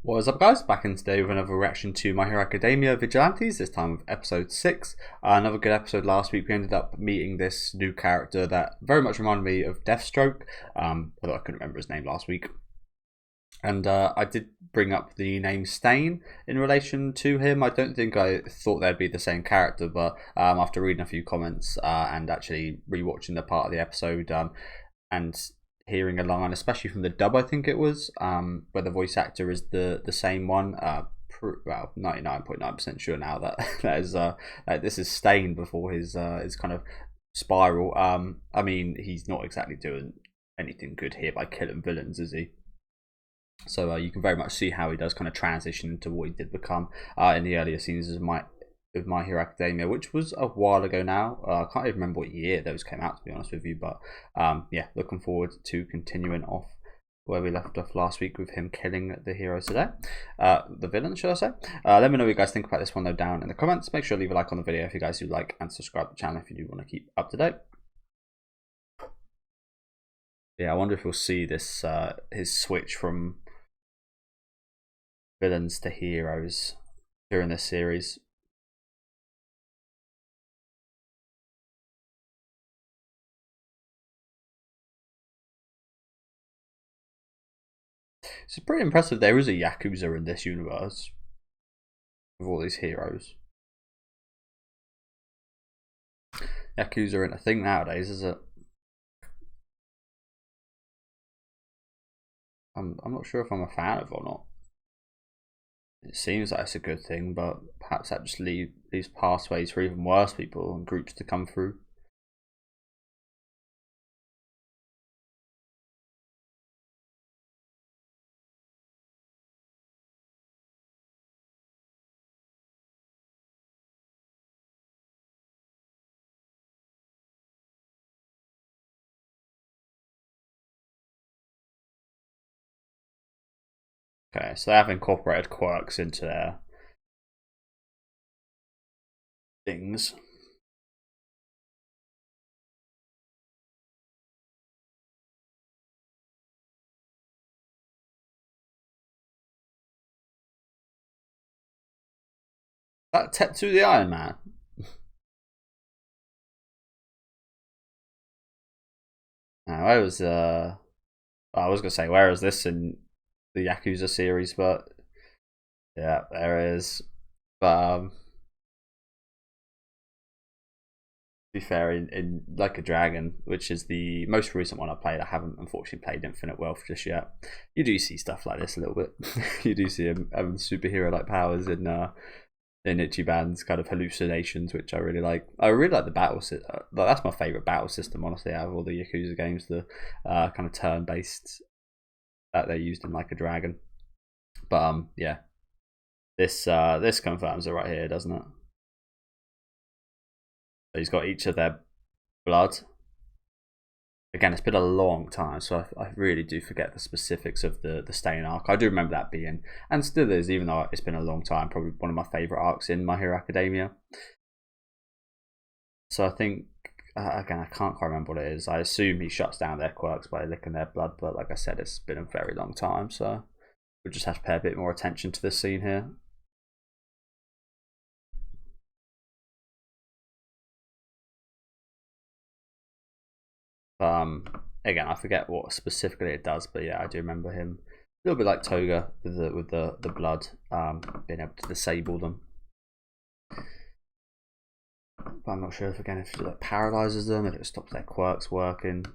What is up, guys? Back in today with another reaction to My Hero Academia Vigilantes, this time with episode 6. Another good episode last week. We ended up meeting this new character that very much reminded me of Deathstroke, although I couldn't remember his name last week. And I did bring up the name Stain in relation to him. I don't think I thought they'd be the same character, but after reading a few comments and actually rewatching the part of the episode and hearing a line, especially from the dub, I think it was, where the voice actor is the same one. Well, 99.9% sure now that this is Stain before his kind of spiral. I mean, he's not exactly doing anything good here by killing villains, is he? So you can very much see how he does kind of transition into what he did become in the earlier scenes of My Hero Academia, which was a while ago now. I can't even remember what year those came out, to be honest with you, but yeah, looking forward to continuing off where we left off last week with him killing the heroes today, the villain, should I say. Let me know what you guys think about this one though down in the comments. Make sure to leave a like on the video if you guys do like, and subscribe to the channel if you do want to keep up to date. Yeah, I wonder if we'll see this his switch from villains to heroes during this series. It's pretty impressive there is a Yakuza in this universe with all these heroes. Yakuza ain't a thing nowadays, is it? I'm not sure if I'm a fan of it or not. It seems like it's a good thing, but perhaps that just leaves pathways for even worse people and groups to come through. Okay, so they have incorporated quirks into their things. That Tetsu the Iron Man. Now, where was I was gonna say where is this in the Yakuza series, but yeah, there it is. But to be fair, in Like a Dragon, which is the most recent one I played, I haven't unfortunately played Infinite Wealth just yet. You do see stuff like this a little bit. You do see him having superhero like powers in Ichiban's kind of hallucinations, which I really like. I really like the battle system. That's my favorite battle system, honestly, out of all the Yakuza games. The kind of turn-based that they used in Like a Dragon. But yeah, this confirms it right here, doesn't it? So he's got each of their blood. Again, it's been a long time, so I really do forget the specifics of the Stain arc. I do remember that being, and still is, even though it's been a long time, probably one of my favourite arcs in My Hero Academia. So I think, again, I can't quite remember what it is. I assume he shuts down their quirks by licking their blood, but like I said, it's been a very long time, so we'll just have to pay a bit more attention to this scene here. Again, I forget what specifically it does, but yeah, I do remember him a little bit like Toga with the blood, being able to disable them. But I'm not sure if it like paralyzes them, if it stops their quirks working.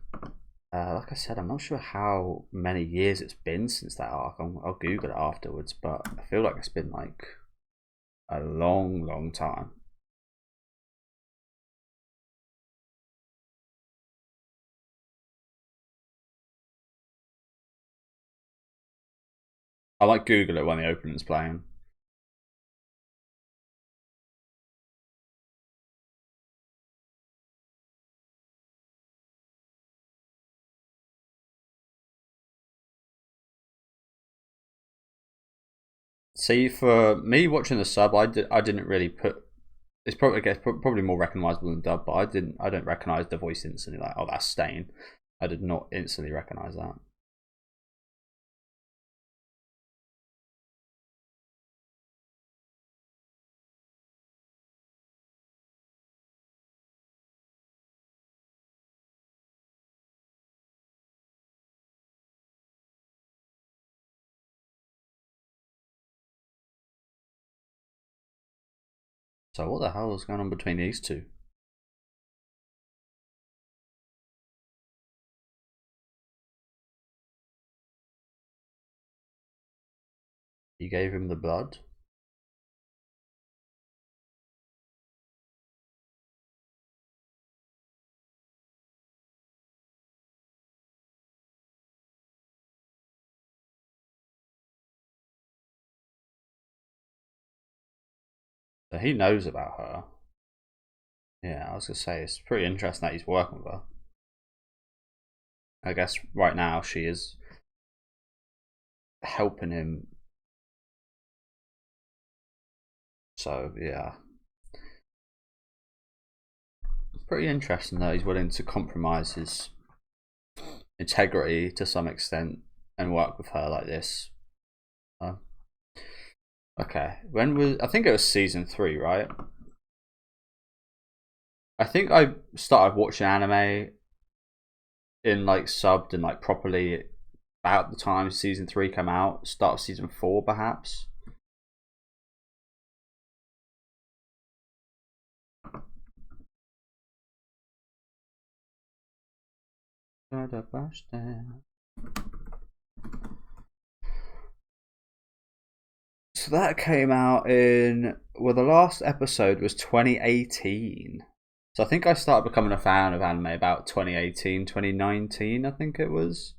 Like I said, I'm not sure how many years it's been since that arc. I'll Google it afterwards, but I feel like it's been like a long time. I might Google it when the opening's playing. See, for me watching the sub, I didn't really put. It's probably more recognizable than dub, but I don't recognize the voice instantly. Like, oh, that's Stain. I did not instantly recognize that. So what the hell is going on between these two? He gave him the blood. So he knows about her. Yeah, I was gonna say it's pretty interesting that he's working with her. I guess right now she is helping him. So yeah, it's pretty interesting that he's willing to compromise his integrity to some extent and work with her like this. Okay, when was I think it was season 3, right? I think I started watching anime in like subbed and like properly about the time season 3 came out, start of season 4 perhaps. So that came out in, well, the last episode was 2018. So I think I started becoming a fan of anime about 2018, 2019, I think it was.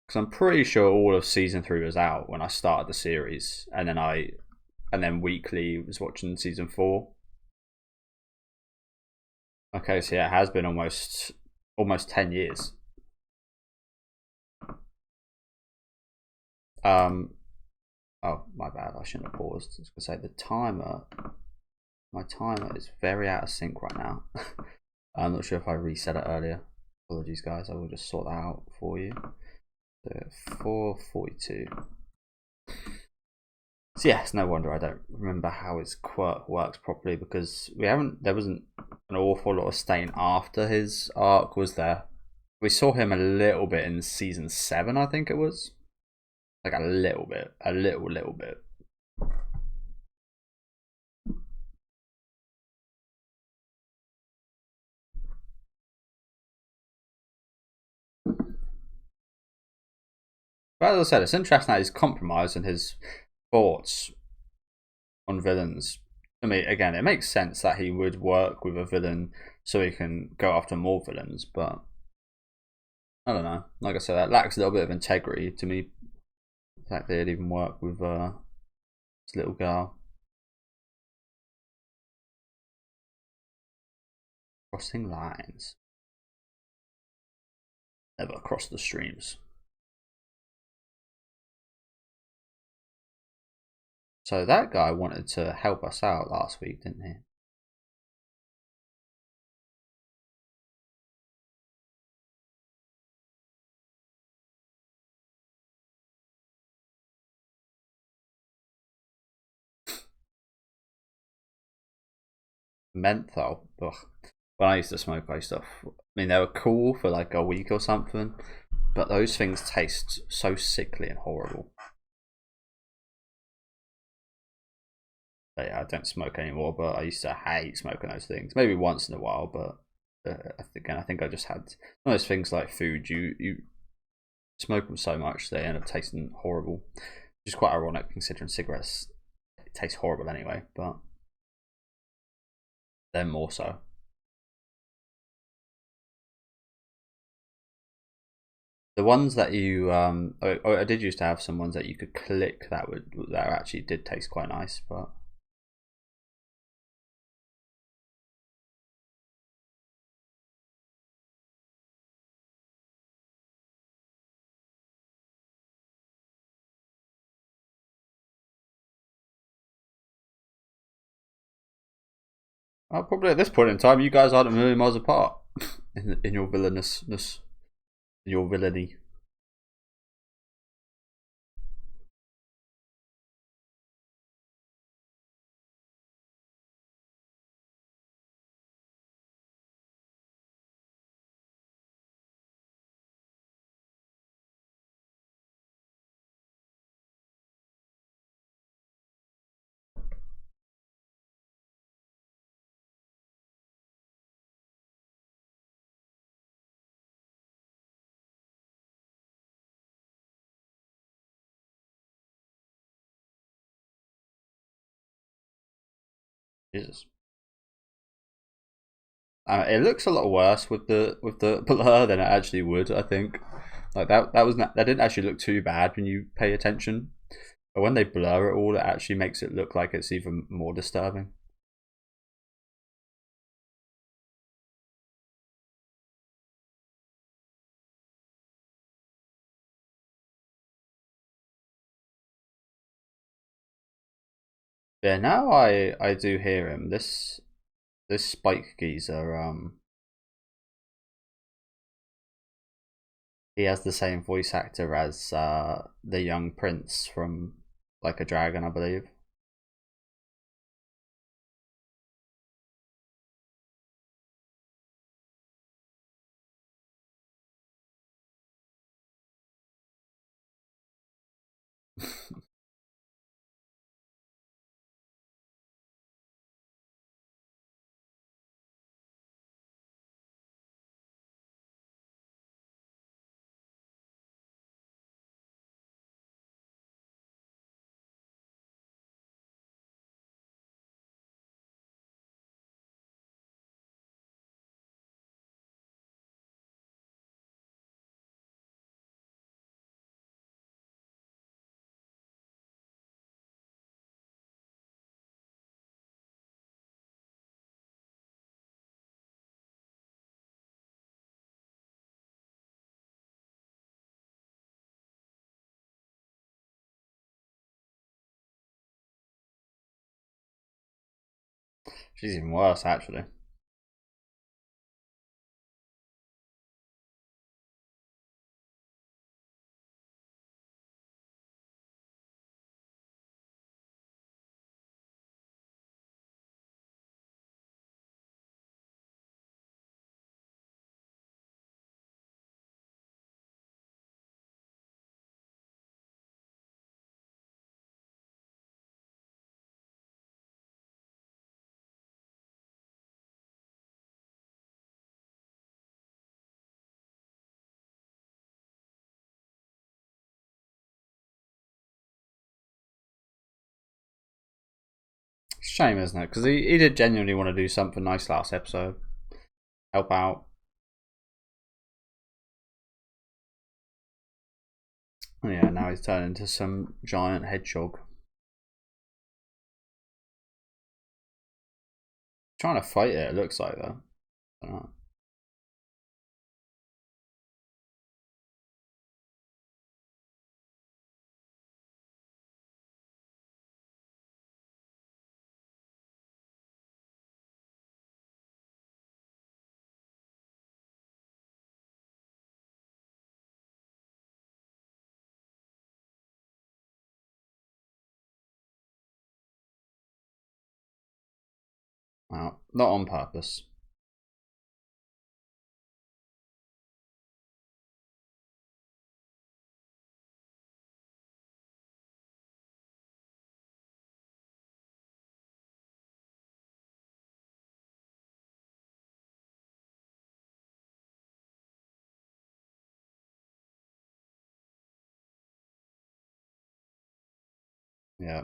Because I'm pretty sure all of season 3 was out when I started the series, and then weekly was watching season 4. Okay, so yeah, it has been almost 10 years. Oh, my bad, I shouldn't have paused. I was gonna say my timer is very out of sync right now. I'm not sure if I reset it earlier. Apologies guys, I will just sort that out for you. So 4:42. So yeah, it's no wonder I don't remember how his quirk works properly, because there wasn't an awful lot of stain after his arc, was there? We saw him a little bit in season 7, I think it was. Like a little bit. A little bit. But as I said, it's interesting that he's compromising his thoughts on villains. I mean, again, it makes sense that he would work with a villain so he can go after more villains, but I don't know. Like I said, that lacks a little bit of integrity to me. The fact they'd even work with this little girl. Crossing lines. Never cross the streams. So that guy wanted to help us out last week, didn't he? Menthol. Ugh. When I used to smoke, I used to. I mean, they were cool for like a week or something, but those things taste so sickly and horrible. But yeah, I don't smoke anymore, but I used to hate smoking those things. Maybe once in a while, but again, I think I just had one of those things like food. You smoke them so much they end up tasting horrible, which is quite ironic considering cigarettes taste horrible anyway, but then more so. The ones that you I did used to have some ones that you could click that actually did taste quite nice, but probably at this point in time, you guys aren't a million miles apart in your villainousness, in your villainy. Jesus. It looks a lot worse with the blur than it actually would. I think like that didn't actually look too bad when you pay attention, but when they blur it all, it actually makes it look like it's even more disturbing. Yeah, now I do hear him. This Spike geezer, he has the same voice actor as the young prince from Like a Dragon, I believe. She's even worse, actually. Shame, isn't it? Because he did genuinely want to do something nice last episode. Help out. Yeah, now he's turned into some giant hedgehog. Trying to fight it looks like though. I don't know. Well, not on purpose. Yeah.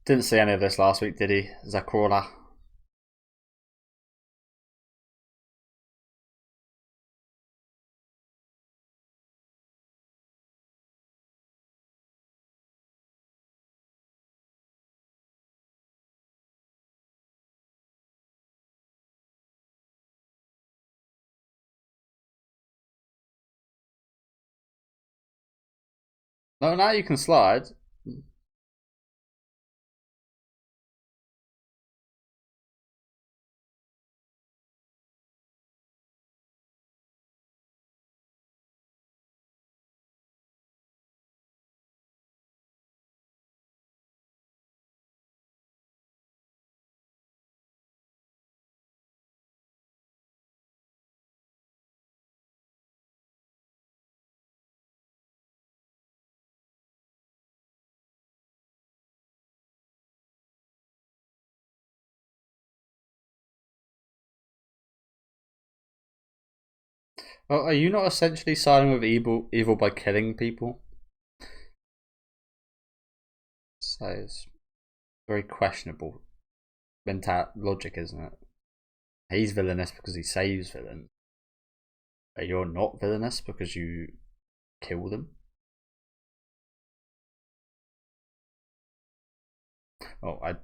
Didn't see any of this last week, did he? Zakrola. No, now you can slide. Oh, are you not essentially siding with evil by killing people? So it's very questionable mental logic, isn't it? He's villainous because he saves villains. But you're not villainous because you kill them. Oh, I.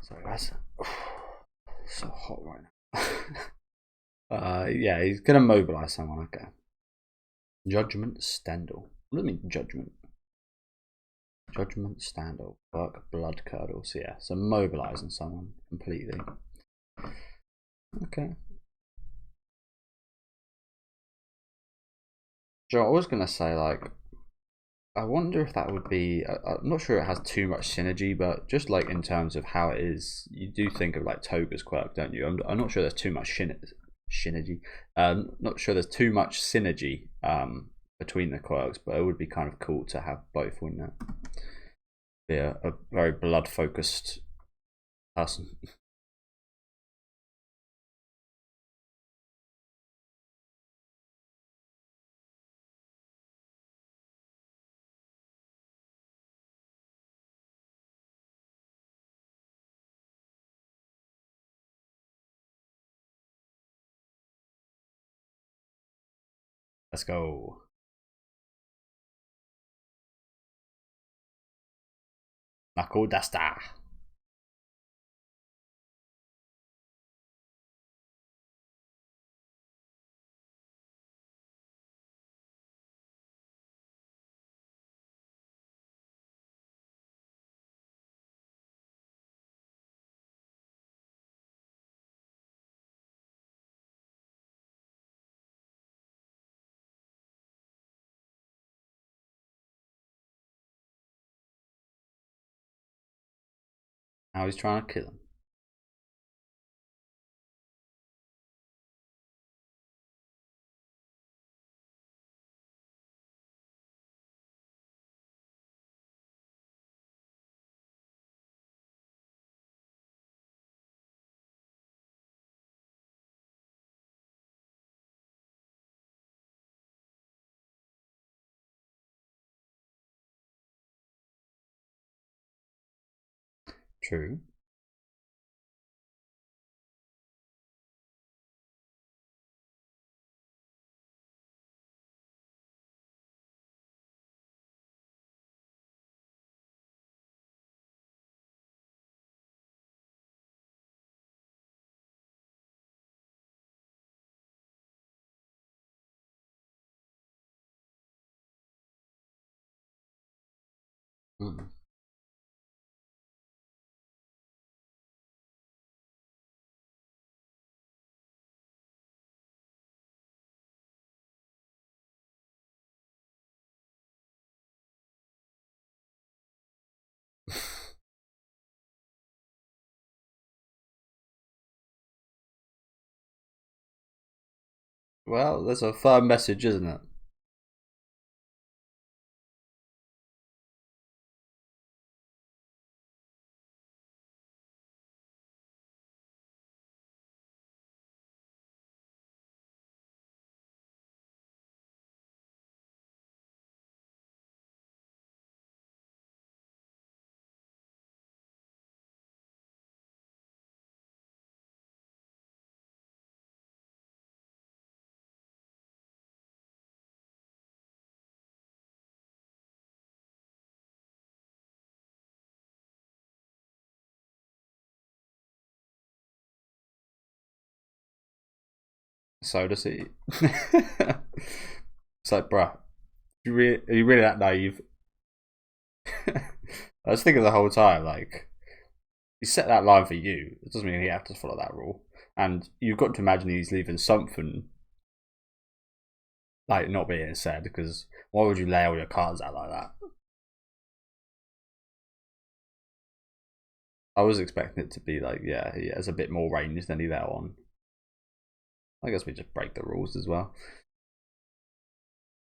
Sorry, that's so hot right now. Yeah, he's gonna mobilize someone. Okay. Judgment Stendhal. What do you mean judgment? Judgment Stendhal. Work blood curdles. Yeah, so mobilizing someone completely. Okay. Joe, I was gonna say like, I wonder if that would be. I'm not sure it has too much synergy, but just like in terms of how it is, you do think of like Toga's quirk, don't you? I'm not sure there's too much synergy. Not sure there's too much synergy between the quirks, but it would be kind of cool to have both, wouldn't it? Be a very blood focused person. Let's go. Knuckle Duster. Now he's trying to kill him. True. Mm. Well, that's a firm message, isn't it? So does he. It's like, bruh, are you really that naive? I was thinking the whole time, like, he set that line for you. It doesn't mean he has to follow that rule. And you've got to imagine he's leaving something like not being said, because why would you lay all your cards out like that? I was expecting it to be like, yeah, he has a bit more range than he let on. I guess we just break the rules as well.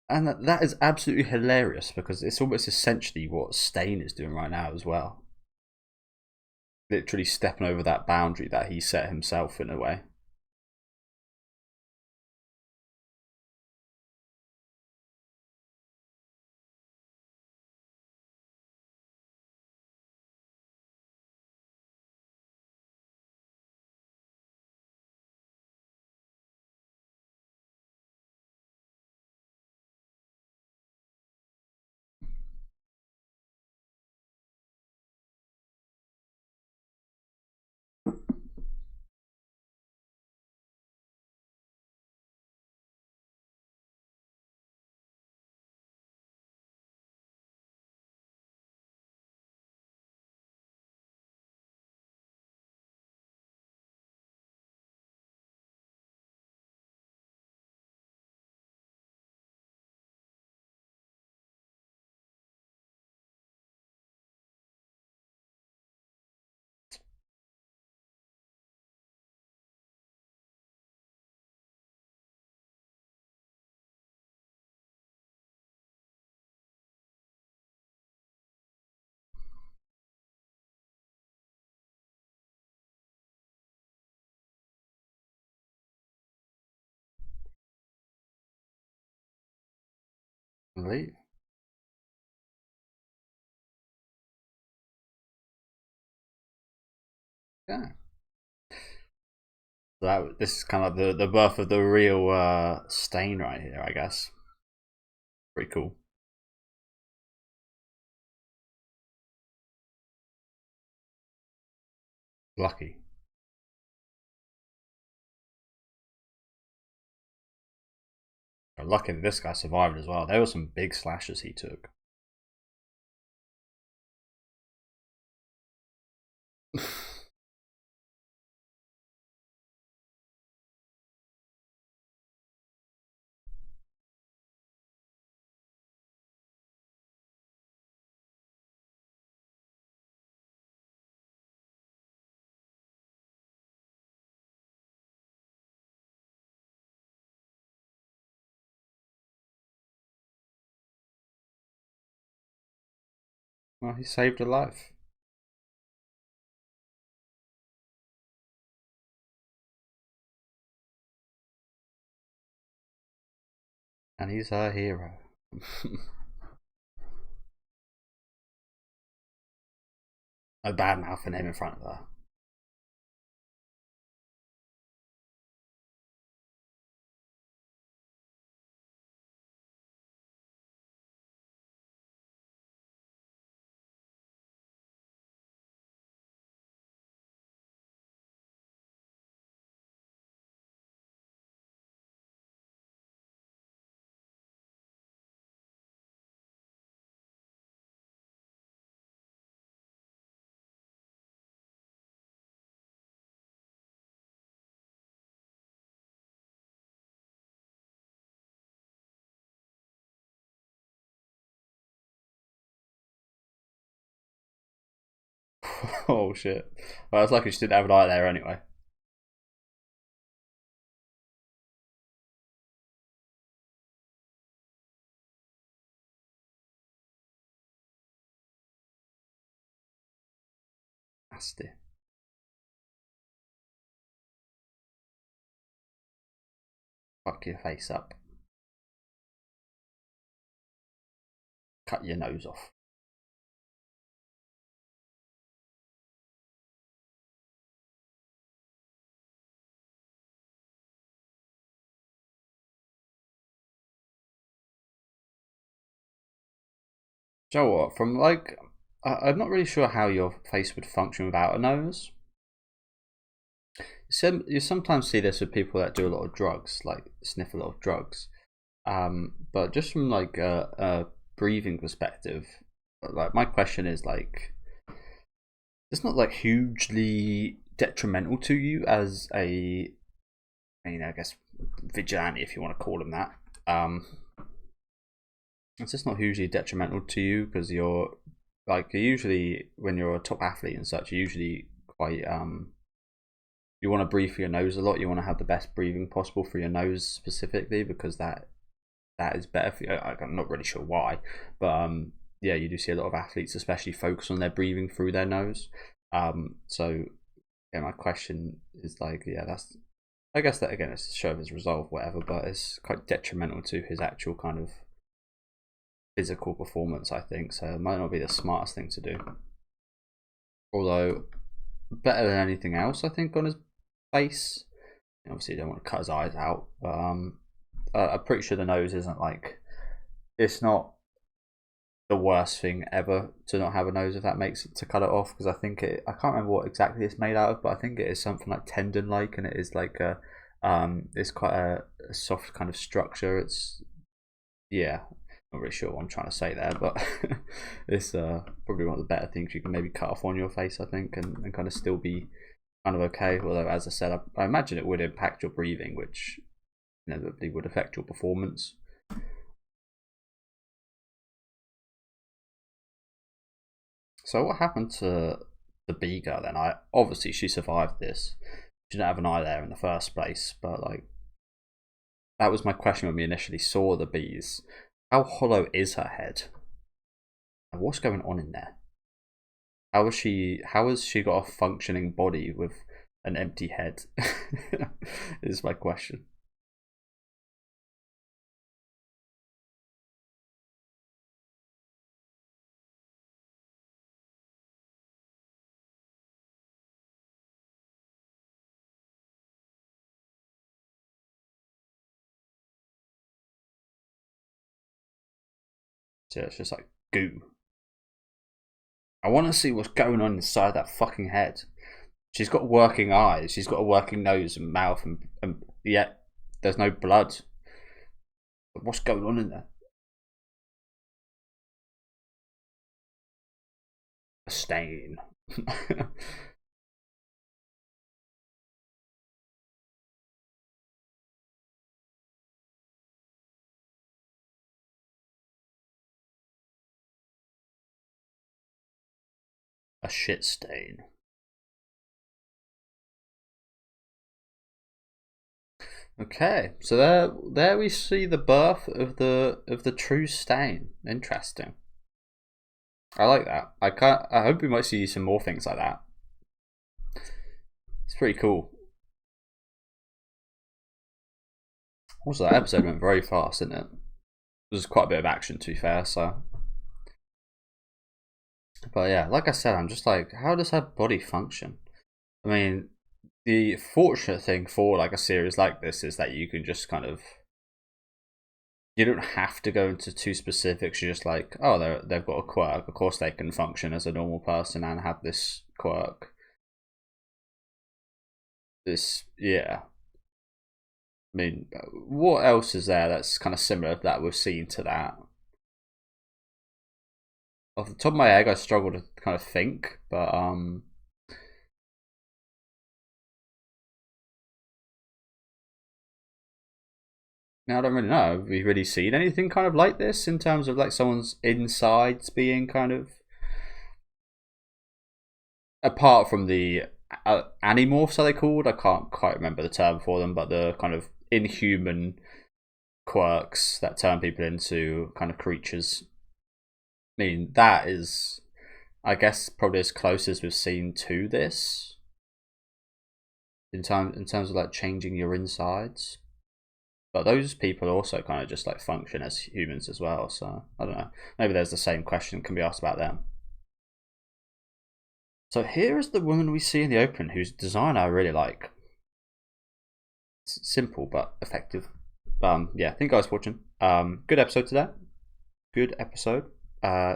And that is absolutely hilarious because it's almost essentially what Stain is doing right now as well. Literally stepping over that boundary that he set himself in a way. Right. Yeah. So this is kind of the birth of the real stain right here, I guess. Pretty cool. Lucky. Lucky that this guy survived as well. There were some big slashes he took. Well, he saved a life. And he's her hero. A bad mouthing him in front of her. Oh shit. Well, it's lucky she didn't have an eye there anyway. Nasty. Fuck your face up. Cut your nose off. Joe, what? From like, I'm not really sure how your face would function without a nose. You sometimes see this with people that do a lot of drugs, like sniff a lot of drugs. But just from like a breathing perspective, like my question is like, it's not like hugely detrimental to you as a, I guess, vigilante if you want to call him that. It's just not hugely detrimental to you because you're usually when you're a top athlete and such, you're usually quite you want to breathe through your nose a lot. You want to have the best breathing possible for your nose specifically because that is better for you. I'm not really sure why, but yeah, you do see a lot of athletes especially focus on their breathing through their nose. So yeah, my question is like, yeah, that's, I guess that again, it's a show of his resolve, whatever, but it's quite detrimental to his actual kind of physical performance, I think. So it might not be the smartest thing to do. Although better than anything else, I think, on his face. Obviously, you don't want to cut his eyes out, but I'm pretty sure the nose isn't like, it's not the worst thing ever to not have a nose, if that makes it, to cut it off, because I think I can't remember what exactly it's made out of, but I think it is something like tendon like, and it is like it's quite a soft kind of structure. It's, yeah, not really sure what I'm trying to say there, but it's probably one of the better things you can maybe cut off on your face, I think, and kind of still be kind of okay. Although, as I said, I imagine it would impact your breathing, which inevitably would affect your performance. So what happened to the bee girl then? I obviously she survived this. She didn't have an eye there in the first place, but like that was my question when we initially saw the bees. How hollow is her head? And what's going on in there? How is she? How has she got a functioning body with an empty head? Is my question. So it's just like goo. I want to see what's going on inside that fucking head. She's got working eyes. She's got a working nose and mouth, and yet there's no blood. What's going on in there? A stain. A shit stain. Okay, so there we see the birth of the true stain. Interesting. I like that. I hope we might see some more things like that. It's pretty cool. Also, that episode went very fast, didn't it? There was quite a bit of action, to be fair. So, but yeah, like I said, I'm just like, how does her body function? I mean, the fortunate thing for like a series like this is that you can just kind of, you don't have to go into too specifics. You're just like, oh, they've got a quirk. Of course, they can function as a normal person and have this quirk. Yeah. I mean, what else is there that's kind of similar that we've seen to that? Off the top of my head, I struggle to kind of think, but now I don't really know. Have we really seen anything kind of like this in terms of like someone's insides being kind of, apart from the animorphs, are they called? I can't quite remember the term for them, but the kind of inhuman quirks that turn people into kind of creatures. I mean, that is, I guess, probably as close as we've seen to this in terms of like changing your insides. But those people also kind of just like function as humans as well. So I don't know. Maybe there's the same question can be asked about them. So here is the woman we see in the open, whose design I really like. It's simple but effective. Yeah, thank you guys for watching. Good episode today. Good episode.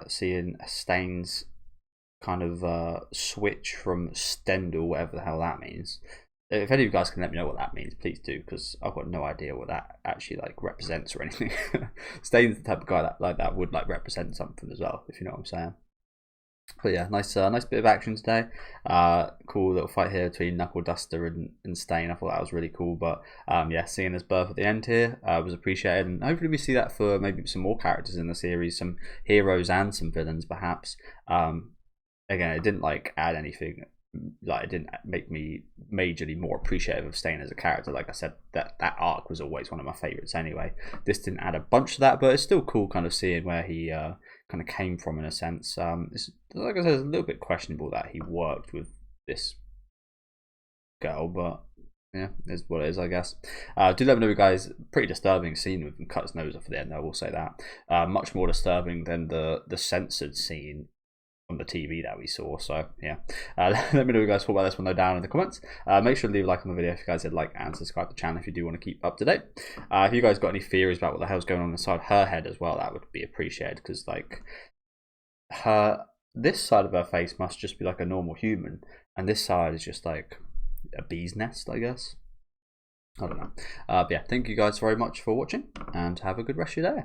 Seeing Stain's kind of switch from Stendhal, whatever the hell that means. If any of you guys can let me know what that means, please do, because I've got no idea what that actually like represents or anything. Stain's the type of guy that like that would like represent something as well, if you know what I'm saying. But yeah, nice bit of action today. Cool little fight here between Knuckle Duster and Stain. I thought that was really cool. But yeah, seeing his birth at the end here was appreciated, and hopefully we see that for maybe some more characters in the series, some heroes and some villains perhaps. Again, it didn't like add anything. Like, it didn't make me majorly more appreciative of Stain as a character. Like I said, that arc was always one of my favorites anyway. This didn't add a bunch to that, but it's still cool kind of seeing where he kind of came from in a sense. It's, like I said, it's a little bit questionable that he worked with this girl, but yeah, is what it is, I guess. Do let me know, guys. Pretty disturbing scene with him cut his nose off at the end, I will say that. Much more disturbing than the censored scene on the TV that we saw. So yeah, let me know what you guys thought about this one though down in the comments. Make sure to leave a like on the video if you guys did like, and subscribe to the channel if you do want to keep up to date. If you guys got any theories about what the hell's going on inside her head as well, that would be appreciated, because like this side of her face must just be like a normal human, and this side is just like a bee's nest, I guess. I don't know. But yeah, thank you guys very much for watching, and have a good rest of your day.